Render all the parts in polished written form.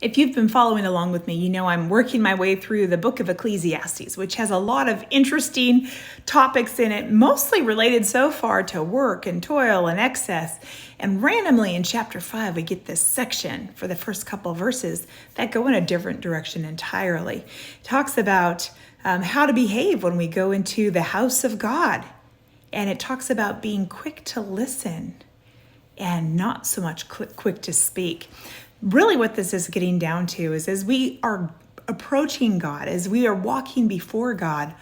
If you've been following along with me, you know I'm working my way through the book of Ecclesiastes, which has a lot of interesting topics in it, mostly related so far to work and toil and excess. And randomly in chapter 5, we get this section for the first couple of verses that go in a different direction entirely. It talks about how to behave when we go into the house of God. And it talks about being quick to listen and not so much quick to speak. Really what this is getting down to is as we are approaching God, as we are walking before God,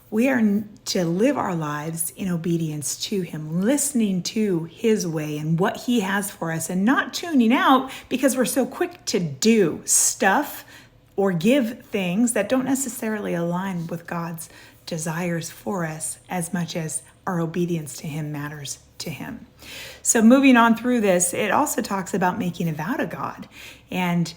we are to live our lives in obedience to Him, listening to His way and what He has for us, and not tuning out because we're so quick to do stuff or give things that don't necessarily align with God's desires for us as much as our obedience to Him matters to Him. So moving on through this, it also talks about making a vow to God and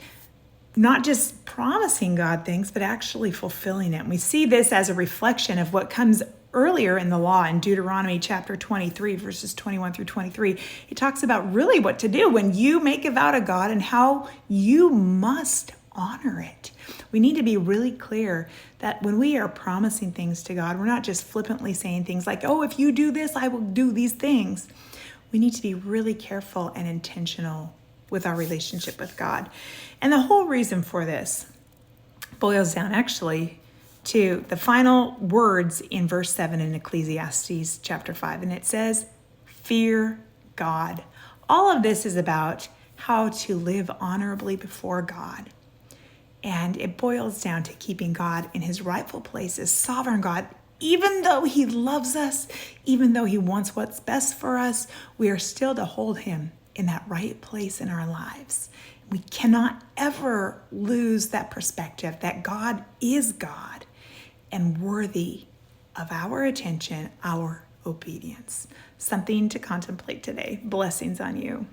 not just promising God things, but actually fulfilling it. And we see this as a reflection of what comes earlier in the law in Deuteronomy chapter 23, verses 21 through 23. It talks about really what to do when you make a vow to God and how you must honor it. We need to be really clear that when we are promising things to God, we're not just flippantly saying things like, oh, if you do this, I will do these things. We need to be really careful and intentional with our relationship with God. And the whole reason for this boils down actually to the final words in verse 7 in Ecclesiastes chapter 5. And it says, fear God. All of this is about how to live honorably before God. And it boils down to keeping God in His rightful place as sovereign God. Even though He loves us, even though He wants what's best for us, we are still to hold Him in that right place in our lives. We cannot ever lose that perspective that God is God and worthy of our attention, our obedience. Something to contemplate today. Blessings on you.